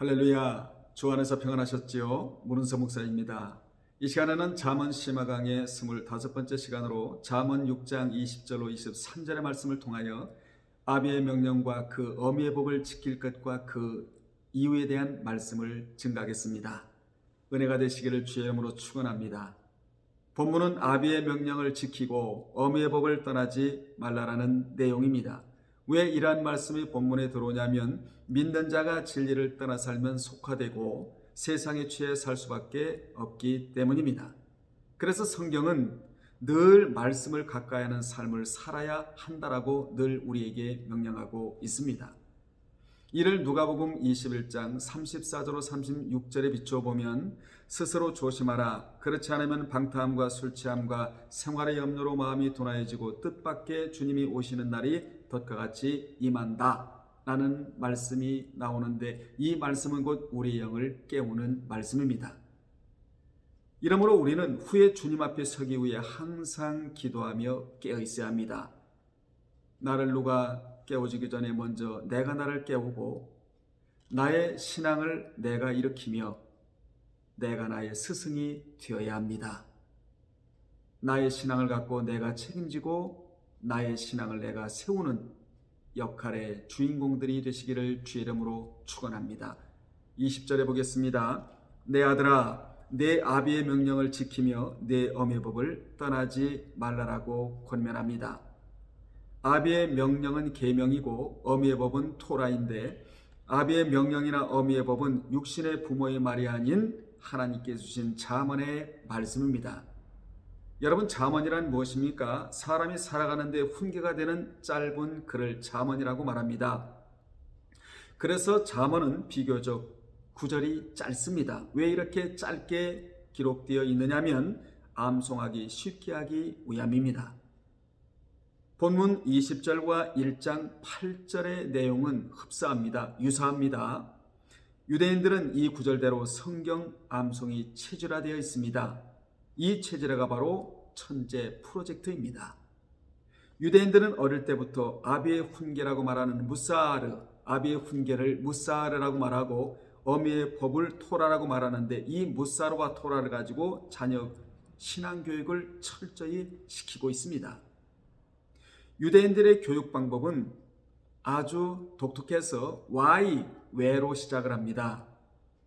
할렐루야. 주 안에서 평안하셨지요? 문은서 목사입니다. 이 시간에는 잠언 시마 강의 25번째 시간으로 잠언 6장 20절로 23절의 말씀을 통하여 아비의 명령과 그 어미의 법을 지킬 것과 그 이유에 대한 말씀을 증가하겠습니다. 은혜가 되시기를 주의 이름으로 축원합니다. 본문은 아비의 명령을 지키고 어미의 법을 떠나지 말라라는 내용입니다. 왜 이러한 말씀이 본문에 들어오냐면 믿는 자가 진리를 떠나 살면 속화되고 세상에 취해 살 수밖에 없기 때문입니다. 그래서 성경은 늘 말씀을 가까이 하는 삶을 살아야 한다라고 늘 우리에게 명령하고 있습니다. 이를 누가복음 21장 34절로 36절에 비춰보면 스스로 조심하라. 그렇지 않으면 방탕함과 술취함과 생활의 염려로 마음이 둔하여지고 뜻밖의 주님이 오시는 날이 덫과 같이 임한다 라는 말씀이 나오는데, 이 말씀은 곧 우리의 영을 깨우는 말씀입니다. 이러므로 우리는 후에 주님 앞에 서기 위해 항상 기도하며 깨어 있어야 합니다. 나를 누가 깨워주기 전에 먼저 내가 나를 깨우고 나의 신앙을 내가 일으키며 내가 나의 스승이 되어야 합니다. 나의 신앙을 갖고 내가 책임지고 나의 신앙을 내가 세우는 역할의 주인공들이 되시기를 주의 이름으로 축원합니다. 20절에 보겠습니다. 내 아들아, 내 아비의 명령을 지키며 내 어미의 법을 떠나지 말라라고 권면합니다. 아비의 명령은 계명이고 어미의 법은 토라인데, 아비의 명령이나 어미의 법은 육신의 부모의 말이 아닌 하나님께 주신 잠언의 말씀입니다. 여러분, 잠언이란 무엇입니까? 사람이 살아가는데 훈계가 되는 짧은 글을 잠언이라고 말합니다. 그래서 잠언은 비교적 구절이 짧습니다. 왜 이렇게 짧게 기록되어 있느냐면 암송하기 쉽게 하기 위함입니다. 본문 20절과 1장 8절의 내용은 흡사합니다. 유사합니다. 유대인들은 이 구절대로 성경 암송이 체질화되어 있습니다. 이 체질화가 바로 천재 프로젝트입니다. 유대인들은 어릴 때부터 아비의 훈계라고 말하는 무사르, 아비의 훈계를 무사르라고 말하고 어미의 법을 토라라고 말하는데, 이 무사르와 토라를 가지고 자녀 신앙교육을 철저히 시키고 있습니다. 유대인들의 교육 방법은 아주 독특해서 왜로 시작을 합니다.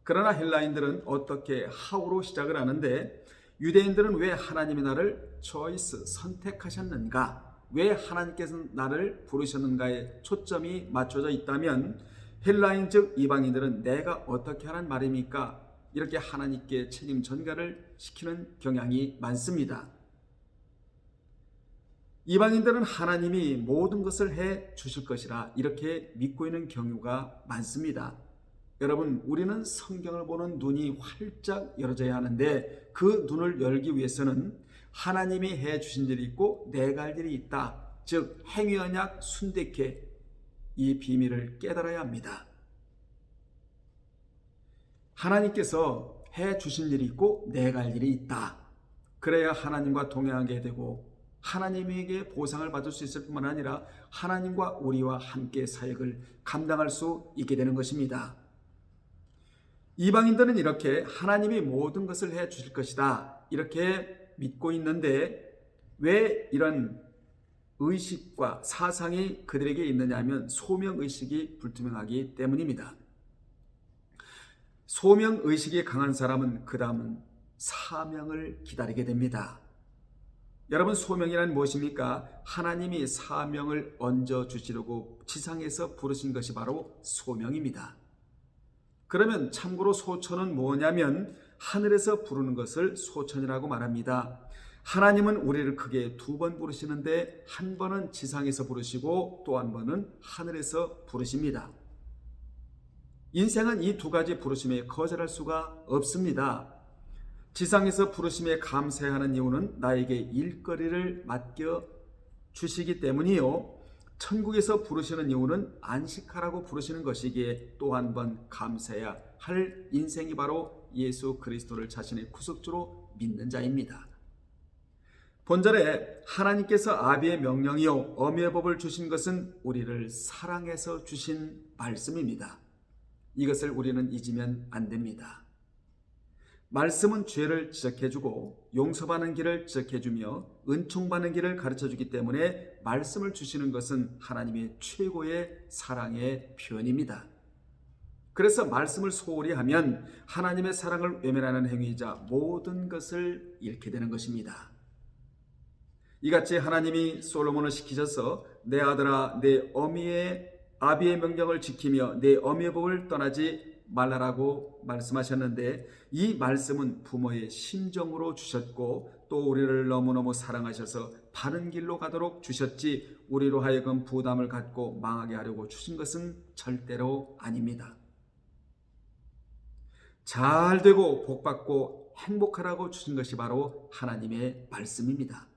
그러나 헬라인들은 어떻게 how로 시작을 하는데, 유대인들은 왜 하나님이 나를 선택하셨는가, 왜 하나님께서 나를 부르셨는가에 초점이 맞춰져 있다면, 헬라인 즉 이방인들은 내가 어떻게 하란 말입니까? 이렇게 하나님께 책임 전가를 시키는 경향이 많습니다. 이방인들은 하나님이 모든 것을 해 주실 것이라 이렇게 믿고 있는 경우가 많습니다. 여러분, 우리는 성경을 보는 눈이 활짝 열어져야 하는데, 그 눈을 열기 위해서는 하나님이 해 주신 일이 있고 내가 할 일이 있다, 즉 행위언약 순대케, 이 비밀을 깨달아야 합니다. 하나님께서 해 주신 일이 있고 내가 할 일이 있다. 그래야 하나님과 동행하게 되고 하나님에게 보상을 받을 수 있을 뿐만 아니라 하나님과 우리와 함께 사역을 감당할 수 있게 되는 것입니다. 이방인들은 이렇게 하나님이 모든 것을 해 주실 것이다 이렇게 믿고 있는데, 왜 이런 의식과 사상이 그들에게 있느냐 하면 소명의식이 불투명하기 때문입니다. 소명의식이 강한 사람은 그 다음은 사명을 기다리게 됩니다. 여러분, 소명이란 무엇입니까? 하나님이 사명을 얹어주시려고 지상에서 부르신 것이 바로 소명입니다. 그러면 참고로 소천은 뭐냐면 하늘에서 부르는 것을 소천이라고 말합니다. 하나님은 우리를 크게 두 번 부르시는데, 한 번은 지상에서 부르시고 또 한 번은 하늘에서 부르십니다. 인생은 이 두 가지 부르심에 거절할 수가 없습니다. 지상에서 부르심에 감사하는 이유는 나에게 일거리를 맡겨 주시기 때문이요, 천국에서 부르시는 이유는 안식하라고 부르시는 것이기에 또 한 번 감사해야 할 인생이 바로 예수 그리스도를 자신의 구속주로 믿는 자입니다. 본절에 하나님께서 아비의 명령이요 어미의 법을 주신 것은 우리를 사랑해서 주신 말씀입니다. 이것을 우리는 잊으면 안 됩니다. 말씀은 죄를 지적해주고 용서받는 길을 지적해주며 은총받는 길을 가르쳐주기 때문에 말씀을 주시는 것은 하나님의 최고의 사랑의 표현입니다. 그래서 말씀을 소홀히 하면 하나님의 사랑을 외면하는 행위이자 모든 것을 잃게 되는 것입니다. 이같이 하나님이 솔로몬을 시키셔서 내 아들아 내 어미의 아비의 명령을 지키며 내 어미의 법을 떠나지 말라라고 말씀하셨는데, 이 말씀은 부모의 심정으로 주셨고 또 우리를 너무너무 사랑하셔서 바른 길로 가도록 주셨지 우리로 하여금 부담을 갖고 망하게 하려고 주신 것은 절대로 아닙니다. 잘 되고 복받고 행복하라고 주신 것이 바로 하나님의 말씀입니다.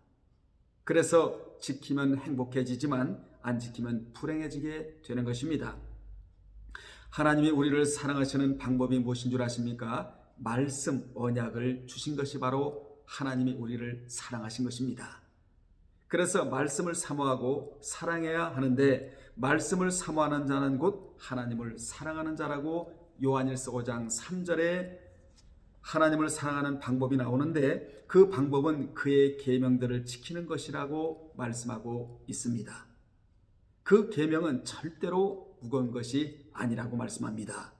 그래서 지키면 행복해지지만 안 지키면 불행해지게 되는 것입니다. 하나님이 우리를 사랑하시는 방법이 무엇인 줄 아십니까? 말씀, 언약을 주신 것이 바로 하나님이 우리를 사랑하신 것입니다. 그래서 말씀을 사모하고 사랑해야 하는데, 말씀을 사모하는 자는 곧 하나님을 사랑하는 자라고 요한일서 5장 3절에 하나님을 사랑하는 방법이 나오는데, 그 방법은 그의 계명들을 지키는 것이라고 말씀하고 있습니다. 그 계명은 절대로 무거운 것이 아니라고 말씀합니다.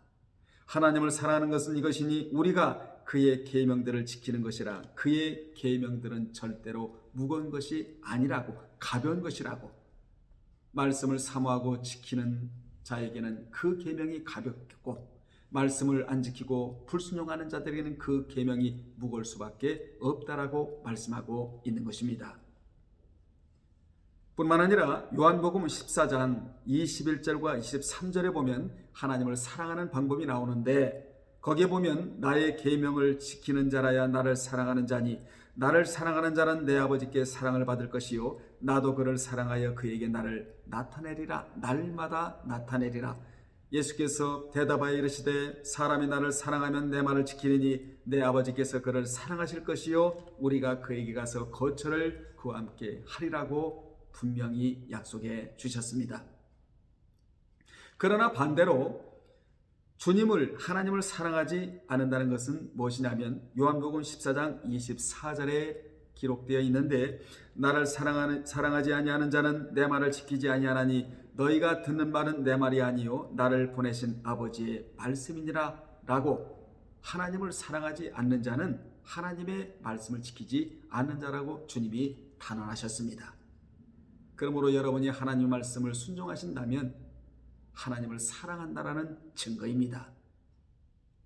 하나님을 사랑하는 것은 이것이니 우리가 그의 계명들을 지키는 것이라. 그의 계명들은 절대로 무거운 것이 아니라고, 가벼운 것이라고. 말씀을 사모하고 지키는 자에게는 그 계명이 가볍고, 말씀을 안 지키고 불순종하는 자들에게는 그 계명이 무거울 수밖에 없다라고 말씀하고 있는 것입니다. 뿐만 아니라 요한복음 14장 21절과 23절에 보면 하나님을 사랑하는 방법이 나오는데, 거기에 보면 나의 계명을 지키는 자라야 나를 사랑하는 자니 나를 사랑하는 자는 내 아버지께 사랑을 받을 것이요 나도 그를 사랑하여 그에게 나를 나타내리라. 날마다 나타내리라. 예수께서 대답하여 이르시되 사람이 나를 사랑하면 내 말을 지키리니 내 아버지께서 그를 사랑하실 것이요 우리가 그에게 가서 거처를 그와 함께 하리라고 분명히 약속해 주셨습니다. 그러나 반대로 주님을, 하나님을 사랑하지 않는다는 것은 무엇이냐면 요한복음 14장 24절에 기록되어 있는데, 나를 사랑하지 아니하는 자는 내 말을 지키지 아니하나니 너희가 듣는 말은 내 말이 아니요 나를 보내신 아버지의 말씀이니라 라고, 하나님을 사랑하지 않는 자는 하나님의 말씀을 지키지 않는 자라고 주님이 단언하셨습니다. 그러므로 여러분이 하나님의 말씀을 순종하신다면 하나님을 사랑한다라는 증거입니다.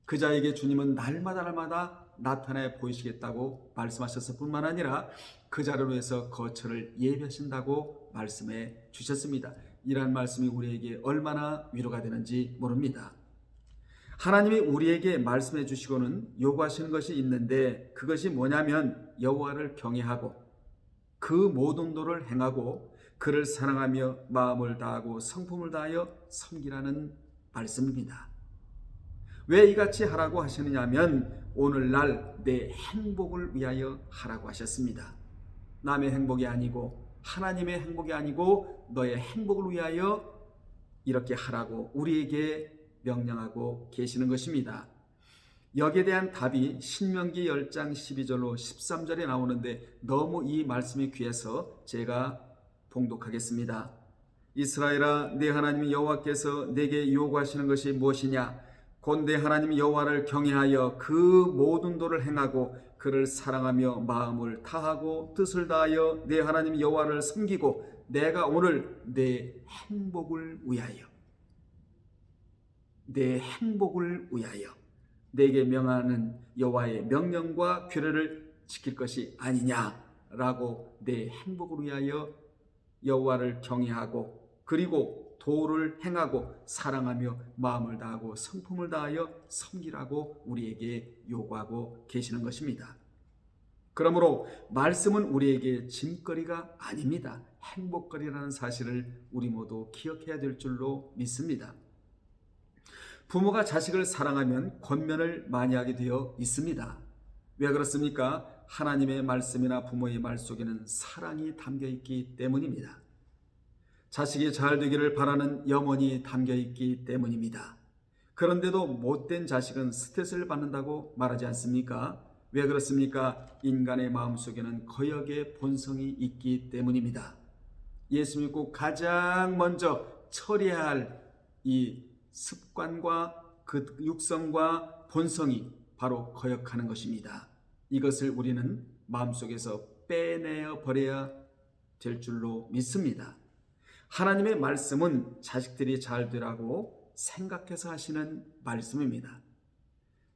그 자에게 주님은 날마다 나타내 보이시겠다고 말씀하셨을 뿐만 아니라 그 자를 위해서 거처를 예비하신다고 말씀해 주셨습니다. 이러한 말씀이 우리에게 얼마나 위로가 되는지 모릅니다. 하나님이 우리에게 말씀해 주시고는 요구하시는 것이 있는데, 그것이 뭐냐면 여호와를 경외하고 그 모든 도를 행하고 그를 사랑하며 마음을 다하고 성품을 다하여 섬기라는 말씀입니다. 왜 이같이 하라고 하시느냐 하면 오늘날 내 행복을 위하여 하라고 하셨습니다. 남의 행복이 아니고 하나님의 행복이 아니고 너의 행복을 위하여 이렇게 하라고 우리에게 명령하고 계시는 것입니다. 여기에 대한 답이 신명기 10장 12절로 13절에 나오는데, 너무 이 말씀이 귀해서 제가 봉독하겠습니다. 이스라엘아, 네 하나님 여호와께서 내게 요구하시는 것이 무엇이냐? 곧 내 하나님 여호와를 경외하여 그 모든 도를 행하고 그를 사랑하며 마음을 다하고 뜻을 다하여 내 하나님 여호와를 섬기고 내가 오늘 내 행복을 위하여 내게 명하는 여호와의 명령과 규례를 지킬 것이 아니냐라고, 내 행복을 위하여 여호와를 경외하고 그리고 도를 행하고 사랑하며 마음을 다하고 성품을 다하여 섬기라고 우리에게 요구하고 계시는 것입니다. 그러므로 말씀은 우리에게 짐거리가 아닙니다. 행복거리라는 사실을 우리 모두 기억해야 될 줄로 믿습니다. 부모가 자식을 사랑하면 권면을 많이 하게 되어 있습니다. 왜 그렇습니까? 하나님의 말씀이나 부모의 말 속에는 사랑이 담겨 있기 때문입니다. 자식이 잘 되기를 바라는 염원이 담겨 있기 때문입니다. 그런데도 못된 자식은 스트레스를 받는다고 말하지 않습니까? 왜 그렇습니까? 인간의 마음속에는 거역의 본성이 있기 때문입니다. 예수 믿고 가장 먼저 처리해야 할 이 습관과 그 육성과 본성이 바로 거역하는 것입니다. 이것을 우리는 마음속에서 빼내어 버려야 될 줄로 믿습니다. 하나님의 말씀은 자식들이 잘 되라고 생각해서 하시는 말씀입니다.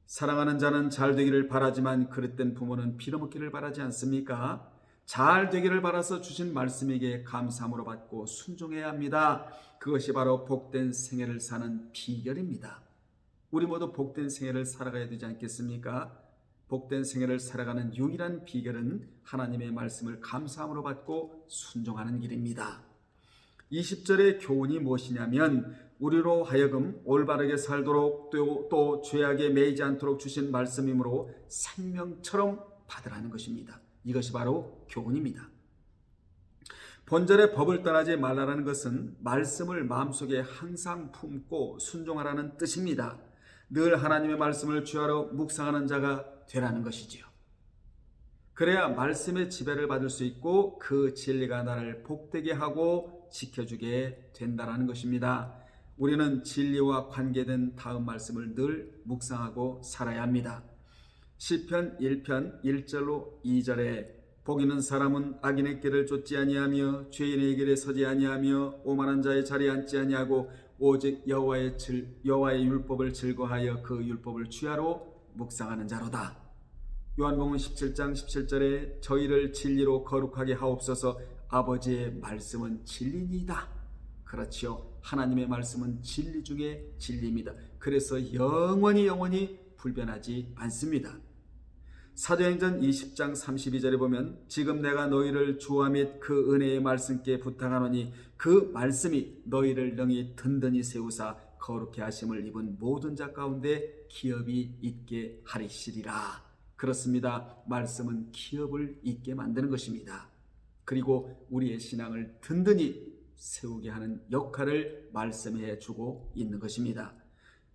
사랑하는 자는 잘 되기를 바라지만 그릇된 부모는 빌어먹기를 바라지 않습니까? 잘 되기를 바라서 주신 말씀에게 감사함으로 받고 순종해야 합니다. 그것이 바로 복된 생애를 사는 비결입니다. 우리 모두 복된 생애를 살아가야 되지 않겠습니까? 복된 생애를 살아가는 유일한 비결은 하나님의 말씀을 감사함으로 받고 순종하는 길입니다. 20절의 교훈이 무엇이냐면 우리로 하여금 올바르게 살도록 또 죄악에 매이지 않도록 주신 말씀이므로 생명처럼 받으라는 것입니다. 이것이 바로 교훈입니다. 본절의 법을 떠나지 말라라는 것은 말씀을 마음속에 항상 품고 순종하라는 뜻입니다. 늘 하나님의 말씀을 주야로 묵상하는 자가 되라는 것이지요. 그래야 말씀의 지배를 받을 수 있고 그 진리가 나를 복되게 하고 지켜주게 된다는 것입니다. 우리는 진리와 관계된 다음 말씀을 늘 묵상하고 살아야 합니다. 시편 1편 1절로 2절에 복 있는 사람은 악인의 길을 쫓지 아니하며 죄인의 길에 서지 아니하며 오만한 자의 자리에 앉지 아니하고 오직 여호와의 율법을 즐거하여 그 율법을 주야로 묵상하는 자로다. 요한복음 17장 17절에 저희를 진리로 거룩하게 하옵소서. 아버지의 말씀은 진리니이다. 그렇지요. 하나님의 말씀은 진리 중에 진리입니다. 그래서 영원히 불변하지 않습니다. 사도행전 20장 32절에 보면 지금 내가 너희를 주와 및 그 은혜의 말씀께 부탁하노니 그 말씀이 너희를 능히 든든히 세우사 거룩해 하심을 입은 모든 자 가운데 기업이 있게 하리시리라. 그렇습니다. 말씀은 기업을 있게 만드는 것입니다. 그리고 우리의 신앙을 든든히 세우게 하는 역할을 말씀해 주고 있는 것입니다.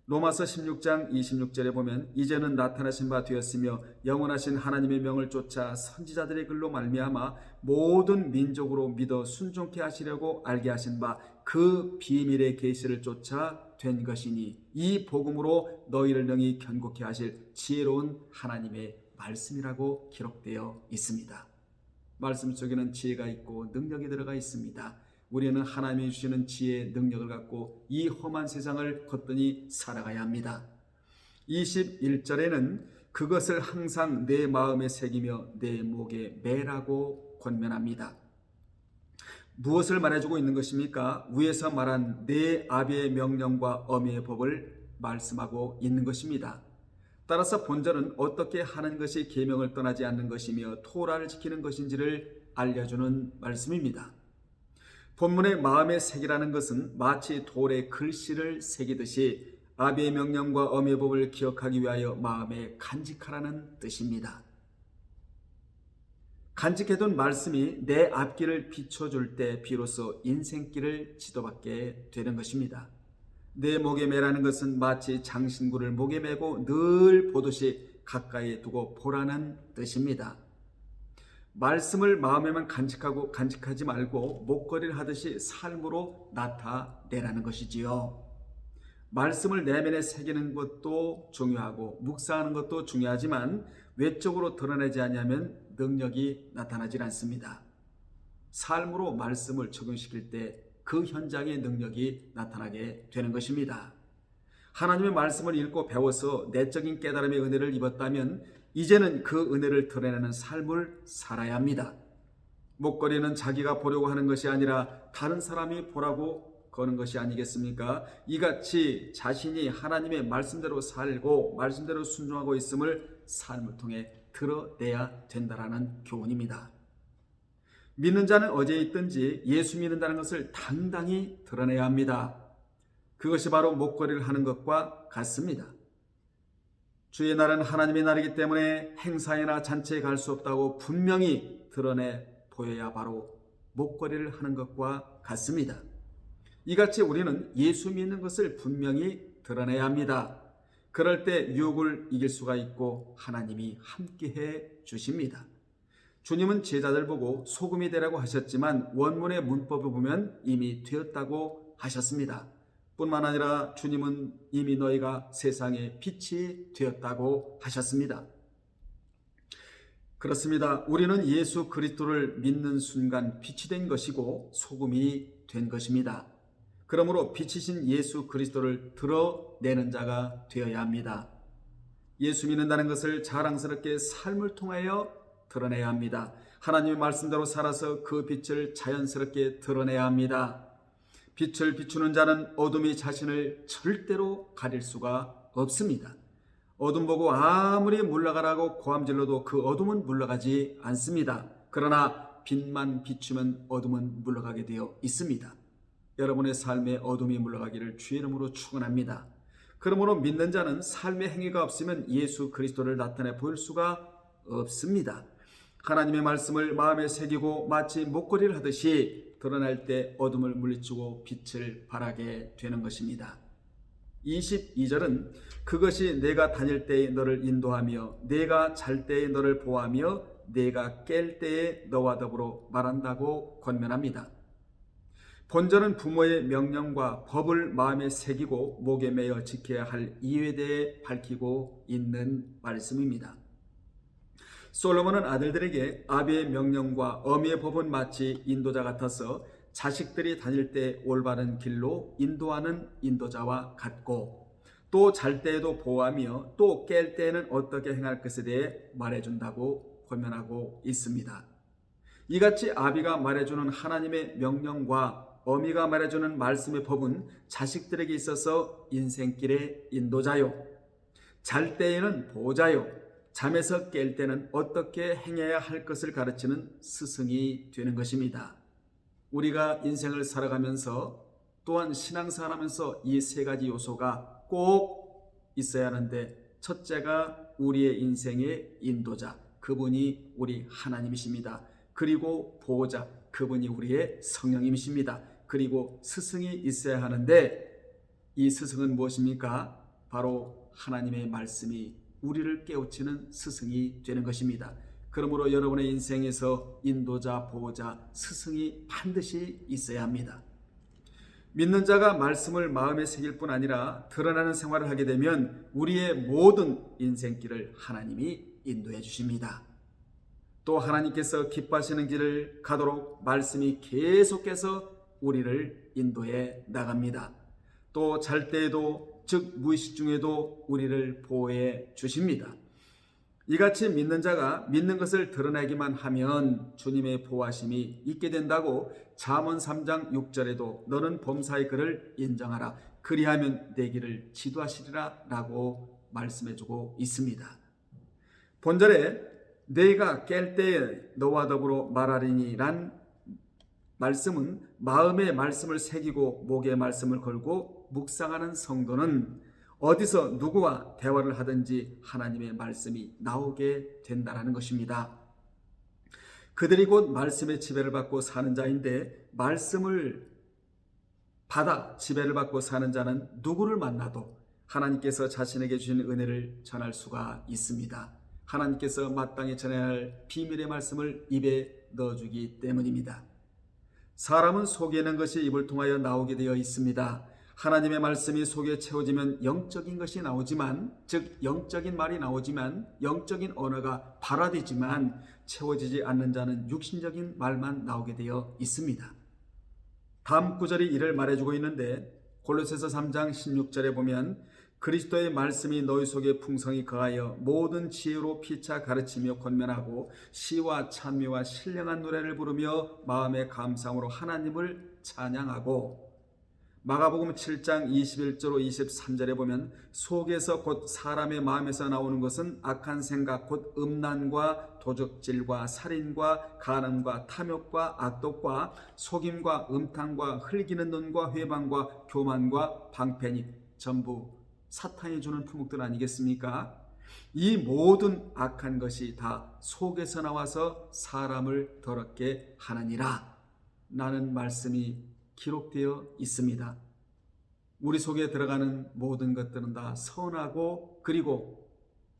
로마서 16장 26절에 보면 이제는 나타나신 바 되었으며 영원하신 하나님의 명을 쫓아 선지자들의 글로 말미암아 모든 민족으로 믿어 순종케 하시려고 알게 하신 바 그 비밀의 계시를 쫓아 된 것이니 이 복음으로 너희를 능히 견고케 하실 지혜로운 하나님의 말씀이라고 기록되어 있습니다. 말씀 속에는 지혜가 있고 능력이 들어가 있습니다. 우리는 하나님이 주시는 지혜의 능력을 갖고 이 험한 세상을 거뜬히 살아가야 합니다. 21절에는 그것을 항상 내 마음에 새기며 내 목에 매라고 권면합니다. 무엇을 말해주고 있는 것입니까? 위에서 말한 내 아비의 명령과 어미의 법을 말씀하고 있는 것입니다. 따라서 본절은 어떻게 하는 것이 계명을 떠나지 않는 것이며 토라를 지키는 것인지를 알려주는 말씀입니다. 본문의 마음의 새기라는 것은 마치 돌에 글씨를 새기듯이 아비의 명령과 어미의 법을 기억하기 위하여 마음에 간직하라는 뜻입니다. 간직해둔 말씀이 내 앞길을 비춰줄 때 비로소 인생길을 지도받게 되는 것입니다. 내 목에 매라는 것은 마치 장신구를 목에 매고 늘 보듯이 가까이 두고 보라는 뜻입니다. 말씀을 마음에만 간직하지 말고 목걸이를 하듯이 삶으로 나타내라는 것이지요. 말씀을 내면에 새기는 것도 중요하고 묵상하는 것도 중요하지만 외적으로 드러내지 않으면 능력이 나타나질 않습니다. 삶으로 말씀을 적용시킬 때 그 현장의 능력이 나타나게 되는 것입니다. 하나님의 말씀을 읽고 배워서 내적인 깨달음의 은혜를 입었다면 이제는 그 은혜를 드러내는 삶을 살아야 합니다. 목걸이는 자기가 보려고 하는 것이 아니라 다른 사람이 보라고 거는 것이 아니겠습니까? 이같이 자신이 하나님의 말씀대로 살고 말씀대로 순종하고 있음을 삶을 통해 드러내야 된다라는 교훈입니다. 믿는 자는 어디에 있든지 예수 믿는다는 것을 당당히 드러내야 합니다. 그것이 바로 목걸이를 하는 것과 같습니다. 주의 날은 하나님의 날이기 때문에 행사회나 잔치에 갈 수 없다고 분명히 드러내 보여야 바로 목걸이를 하는 것과 같습니다. 이같이 우리는 예수 믿는 것을 분명히 드러내야 합니다. 그럴 때 유혹을 이길 수가 있고 하나님이 함께해 주십니다. 주님은 제자들 보고 소금이 되라고 하셨지만 원문의 문법을 보면 이미 되었다고 하셨습니다. 뿐만 아니라 주님은 이미 너희가 세상의 빛이 되었다고 하셨습니다. 그렇습니다. 우리는 예수 그리스도를 믿는 순간 빛이 된 것이고 소금이 된 것입니다. 그러므로 빛이신 예수 그리스도를 드러내는 자가 되어야 합니다. 예수 믿는다는 것을 자랑스럽게 삶을 통하여 드러내야 합니다. 하나님의 말씀대로 살아서 그 빛을 자연스럽게 드러내야 합니다. 빛을 비추는 자는 어둠이 자신을 절대로 가릴 수가 없습니다. 어둠 보고 아무리 물러가라고 고함질러도 그 어둠은 물러가지 않습니다. 그러나 빛만 비추면 어둠은 물러가게 되어 있습니다. 여러분의 삶에 어둠이 물러가기를 주의 이름으로 축원합니다. 그러므로 믿는 자는 삶의 행위가 없으면 예수 그리스도를 나타내 보일 수가 없습니다. 하나님의 말씀을 마음에 새기고 마치 목걸이를 하듯이 드러날 때 어둠을 물리치고 빛을 발하게 되는 것입니다. 22절은 그것이 내가 다닐 때에 너를 인도하며 내가 잘 때에 너를 보호하며 내가 깰 때에 너와 더불어 말한다고 권면합니다. 본절은 부모의 명령과 법을 마음에 새기고 목에 매어 지켜야 할 이유에 대해 밝히고 있는 말씀입니다. 솔로몬은 아들들에게 아비의 명령과 어미의 법은 마치 인도자 같아서 자식들이 다닐 때 올바른 길로 인도하는 인도자와 같고 또 잘 때에도 보호하며 또 깰 때에는 어떻게 행할 것에 대해 말해준다고 권면하고 있습니다. 이같이 아비가 말해주는 하나님의 명령과 어미가 말해주는 말씀의 법은 자식들에게 있어서 인생길의 인도자요, 잘 때에는 보호자요, 잠에서 깰 때는 어떻게 행해야 할 것을 가르치는 스승이 되는 것입니다. 우리가 인생을 살아가면서 또한 신앙생활하면서 이 세 가지 요소가 꼭 있어야 하는데 첫째가 우리의 인생의 인도자, 그분이 우리 하나님이십니다. 그리고 보호자, 그분이 우리의 성령님이십니다. 그리고 스승이 있어야 하는데 이 스승은 무엇입니까? 바로 하나님의 말씀이 우리를 깨우치는 스승이 되는 것입니다. 그러므로 여러분의 인생에서 인도자, 보호자, 스승이 반드시 있어야 합니다. 믿는 자가 말씀을 마음에 새길 뿐 아니라 드러나는 생활을 하게 되면 우리의 모든 인생길을 하나님이 인도해 주십니다. 또 하나님께서 기뻐하시는 길을 가도록 말씀이 계속해서 우리를 인도해 나갑니다. 또 잘 때에도 즉 무의식 중에도 우리를 보호해 주십니다. 이같이 믿는 자가 믿는 것을 드러내기만 하면 주님의 보호하심이 있게 된다고 잠언 3장 6절에도 너는 범사의 그를 인정하라 그리하면 내 길을 지도하시리라 라고 말씀해주고 있습니다. 본절에 내가 깰 때에 너와 더불어 말하리니 란 말씀은 마음의 말씀을 새기고 목의 말씀을 걸고 묵상하는 성도는 어디서 누구와 대화를 하든지 하나님의 말씀이 나오게 된다는 것입니다. 그들이 곧 말씀의 지배를 받고 사는 자인데 말씀을 받아 지배를 받고 사는 자는 누구를 만나도 하나님께서 자신에게 주신 은혜를 전할 수가 있습니다. 하나님께서 마땅히 전해야 할 비밀의 말씀을 입에 넣어주기 때문입니다. 사람은 속에 있는 것이 입을 통하여 나오게 되어 있습니다. 하나님의 말씀이 속에 채워지면 영적인 것이 나오지만, 즉 영적인 말이 나오지만, 영적인 언어가 발화되지만 채워지지 않는 자는 육신적인 말만 나오게 되어 있습니다. 다음 구절이 이를 말해주고 있는데 골로새서 3장 16절에 보면 그리스도의 말씀이 너희 속에 풍성히 거하여 모든 지혜로 피차 가르치며 권면하고 시와 찬미와 신령한 노래를 부르며 마음의 감상으로 하나님을 찬양하고, 마가복음 7장 21절 23절에 보면 속에서 곧 사람의 마음에서 나오는 것은 악한 생각 곧 음란과 도적질과 살인과 간음과 탐욕과 악독과 속임과 음탕과 흘기는 눈과 회방과 교만과 방패니 전부 사탄이 주는 품목들 아니겠습니까? 이 모든 악한 것이 다 속에서 나와서 사람을 더럽게 하느니라 라는 말씀이 기록되어 있습니다. 우리 속에 들어가는 모든 것들은 다 선하고 그리고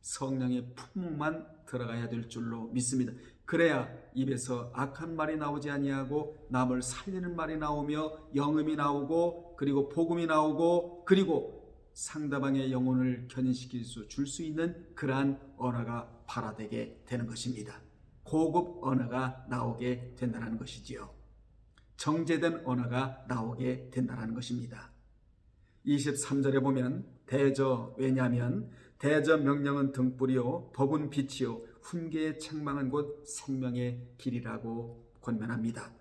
성령의 품만 들어가야 될 줄로 믿습니다. 그래야 입에서 악한 말이 나오지 아니하고 남을 살리는 말이 나오며 영음이 나오고 그리고 복음이 나오고 그리고 상대방의 영혼을 견인시킬 줄 수 있는 그러한 언어가 발화되게 되는 것입니다. 고급 언어가 나오게 된다는 것이지요. 정제된 언어가 나오게 된다는 것입니다. 23절에 보면 왜냐하면 대저 명령은 등불이요 법은 빛이요 훈계의 책망은 곧 생명의 길이라고 권면합니다.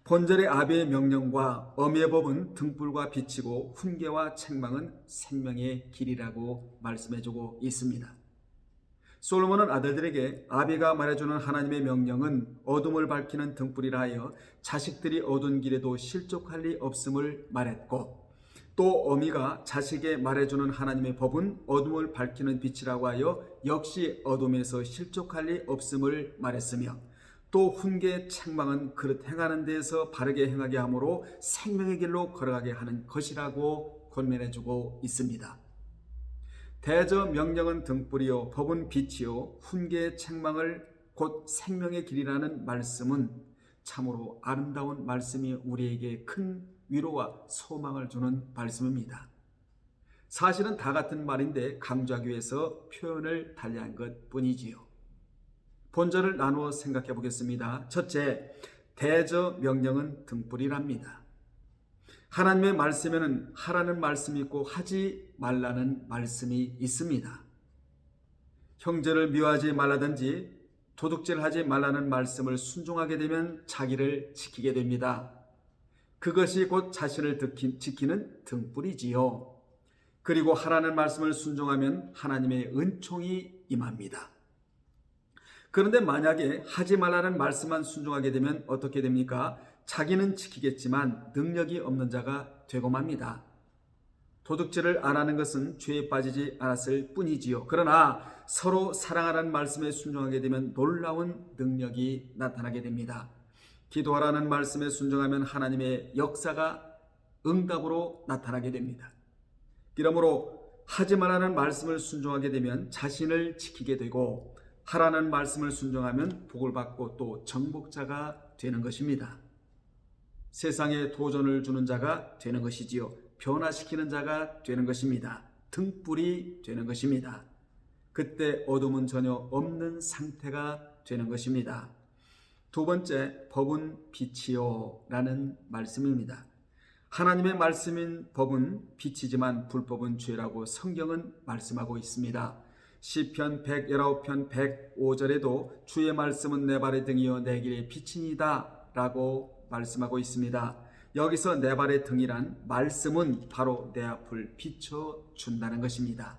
본절의 아비의 명령과 어미의 법은 등불과 빛이고 훈계와 책망은 생명의 길이라고 말씀해주고 있습니다. 솔로몬은 아들들에게 아비가 말해주는 하나님의 명령은 어둠을 밝히는 등불이라 하여 자식들이 어두운 길에도 실족할 리 없음을 말했고, 또 어미가 자식에게 말해주는 하나님의 법은 어둠을 밝히는 빛이라고 하여 역시 어둠에서 실족할 리 없음을 말했으며, 또 훈계의 책망은 그릇 행하는 데에서 바르게 행하게 하므로 생명의 길로 걸어가게 하는 것이라고 권면해주고 있습니다. 대저 명령은 등불이요 법은 빛이요 훈계의 책망을 곧 생명의 길이라는 말씀은 참으로 아름다운 말씀이 우리에게 큰 위로와 소망을 주는 말씀입니다. 사실은 다 같은 말인데 강조하기 위해서 표현을 달리한 것 뿐이지요. 본절을 나누어 생각해 보겠습니다. 첫째, 대저 명령은 등불이랍니다. 하나님의 말씀에는 하라는 말씀이 있고 하지 말라는 말씀이 있습니다. 형제를 미워하지 말라든지 도둑질을 하지 말라는 말씀을 순종하게 되면 자기를 지키게 됩니다. 그것이 곧 자신을 지키는 등불이지요. 그리고 하라는 말씀을 순종하면 하나님의 은총이 임합니다. 그런데 만약에 하지 말라는 말씀만 순종하게 되면 어떻게 됩니까? 자기는 지키겠지만 능력이 없는 자가 되고 맙니다. 도둑질을 안 하는 것은 죄에 빠지지 않았을 뿐이지요. 그러나 서로 사랑하라는 말씀에 순종하게 되면 놀라운 능력이 나타나게 됩니다. 기도하라는 말씀에 순종하면 하나님의 역사가 응답으로 나타나게 됩니다. 그러므로 하지 말라는 말씀을 순종하게 되면 자신을 지키게 되고, 하라는 말씀을 순종하면 복을 받고 또 정복자가 되는 것입니다. 세상에 도전을 주는 자가 되는 것이지요. 변화시키는 자가 되는 것입니다. 등불이 되는 것입니다. 그때 어둠은 전혀 없는 상태가 되는 것입니다. 두 번째, 법은 빛이요 라는 말씀입니다. 하나님의 말씀인 법은 빛이지만 불법은 죄라고 성경은 말씀하고 있습니다. 시편 119편 105절에도 주의 말씀은 내 발의 등이요 내 길의 빛이니이다 라고 말씀하고 있습니다. 여기서 내 발의 등이란 말씀은 바로 내 앞을 비춰준다는 것입니다.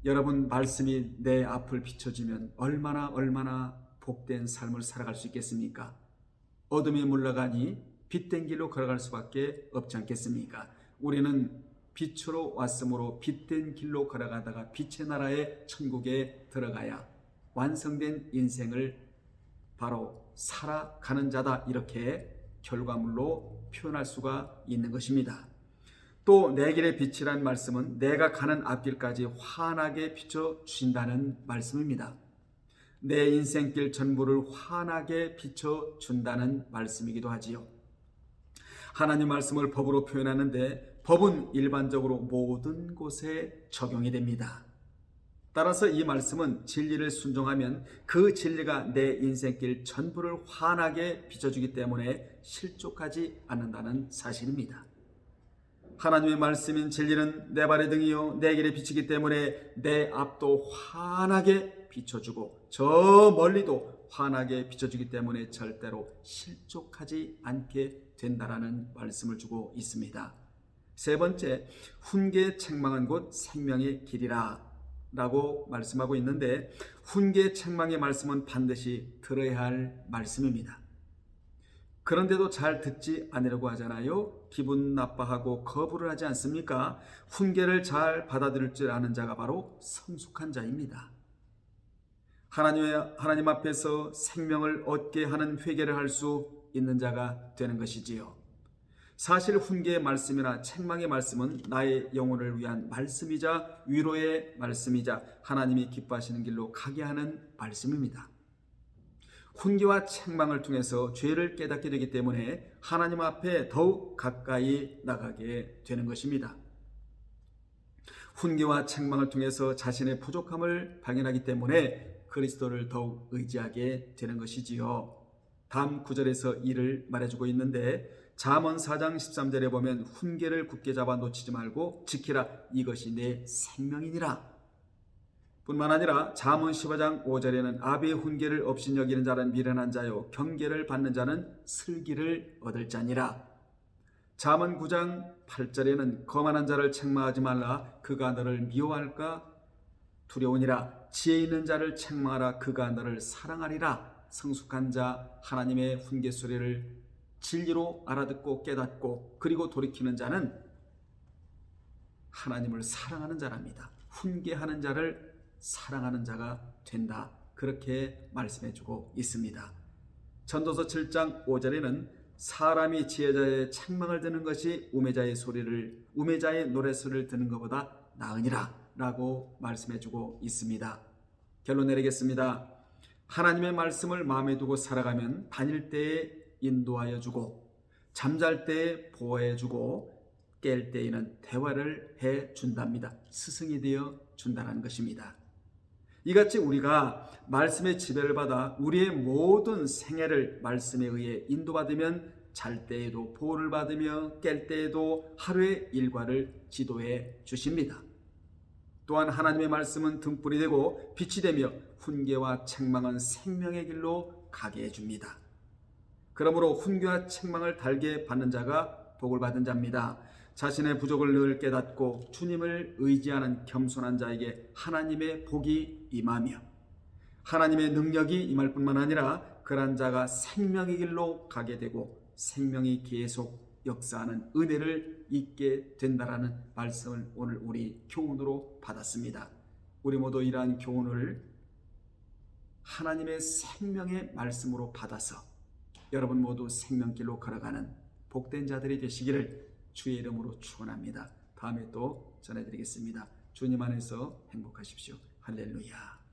여러분, 말씀이 내 앞을 비춰주면 얼마나 복된 삶을 살아갈 수 있겠습니까? 어둠이 물러가니 빛된 길로 걸어갈 수밖에 없지 않겠습니까? 우리는 빛으로 왔으므로 빛된 길로 걸어가다가 빛의 나라의 천국에 들어가야 완성된 인생을 바로 살아가는 자다, 이렇게 결과물로 표현할 수가 있는 것입니다. 또 내 길의 빛이란 말씀은 내가 가는 앞길까지 환하게 비춰주신다는 말씀입니다. 내 인생길 전부를 환하게 비춰준다는 말씀이기도 하지요. 하나님 말씀을 법으로 표현하는데 법은 일반적으로 모든 곳에 적용이 됩니다. 따라서 이 말씀은 진리를 순종하면 그 진리가 내 인생길 전부를 환하게 비춰주기 때문에 실족하지 않는다는 사실입니다. 하나님의 말씀인 진리는 내 발의 등이요 내 길에 비치기 때문에 내 앞도 환하게 비춰주고 저 멀리도 환하게 비춰주기 때문에 절대로 실족하지 않게 된다라는 말씀을 주고 있습니다. 세 번째, 훈계의 책망은 곧 생명의 길이라 라고 말씀하고 있는데, 훈계의 책망의 말씀은 반드시 들어야 할 말씀입니다. 그런데도 잘 듣지 않으려고 하잖아요. 기분 나빠하고 거부를 하지 않습니까? 훈계를 잘 받아들일 줄 아는 자가 바로 성숙한 자입니다. 하나님 앞에서 생명을 얻게 하는 회개를 할 수 있는 자가 되는 것이지요. 사실 훈계의 말씀이나 책망의 말씀은 나의 영혼을 위한 말씀이자 위로의 말씀이자 하나님이 기뻐하시는 길로 가게 하는 말씀입니다. 훈계와 책망을 통해서 죄를 깨닫게 되기 때문에 하나님 앞에 더욱 가까이 나가게 되는 것입니다. 훈계와 책망을 통해서 자신의 부족함을 발견하기 때문에 그리스도를 더욱 의지하게 되는 것이지요. 다음 구절에서 이를 말해주고 있는데 잠언 4장 13절에 보면 훈계를 굳게 잡아 놓치지 말고 지키라, 이것이 내 생명이니라. 뿐만 아니라 잠언 15장 5절에는 아비의 훈계를 업신여기는 자는 미련한 자요 경계를 받는 자는 슬기를 얻을 자니라. 잠언 9장 8절에는 거만한 자를 책망하지 말라, 그가 너를 미워할까 두려우니라. 지혜 있는 자를 책망하라, 그가 너를 사랑하리라. 성숙한 자 하나님의 훈계 소리를 진리로 알아듣고 깨닫고 그리고 돌이키는 자는 하나님을 사랑하는 자랍니다. 훈계하는 자를 사랑하는 자가 된다, 그렇게 말씀해주고 있습니다. 전도서 7장 5절에는 사람이 지혜자의 책망을 듣는 것이 우매자의 노래소리를 듣는 것보다 나으니라 라고 말씀해주고 있습니다. 결론 내리겠습니다. 하나님의 말씀을 마음에 두고 살아가면 다닐 때에 인도하여 주고 잠잘 때에 보호해 주고 깰 때에는 대화를 해 준답니다. 스승이 되어 준다는 것입니다. 이같이 우리가 말씀의 지배를 받아 우리의 모든 생애를 말씀에 의해 인도받으면 잘 때에도 보호를 받으며 깰 때에도 하루의 일과를 지도해 주십니다. 또한 하나님의 말씀은 등불이 되고 빛이 되며 훈계와 책망은 생명의 길로 가게 해줍니다. 그러므로 훈계와 책망을 달게 받는 자가 복을 받은 자입니다. 자신의 부족을 늘 깨닫고 주님을 의지하는 겸손한 자에게 하나님의 복이 임하며 하나님의 능력이 임할 뿐만 아니라 그런 자가 생명의 길로 가게 되고 생명이 계속 역사하는 은혜를 잊게 된다라는 말씀을 오늘 우리 교훈으로 받았습니다. 우리 모두 이러한 교훈을 하나님의 생명의 말씀으로 받아서 여러분 모두 생명길로 걸어가는 복된 자들이 되시기를 주의 이름으로 축원합니다. 다음에 또 전해드리겠습니다. 주님 안에서 행복하십시오. 할렐루야.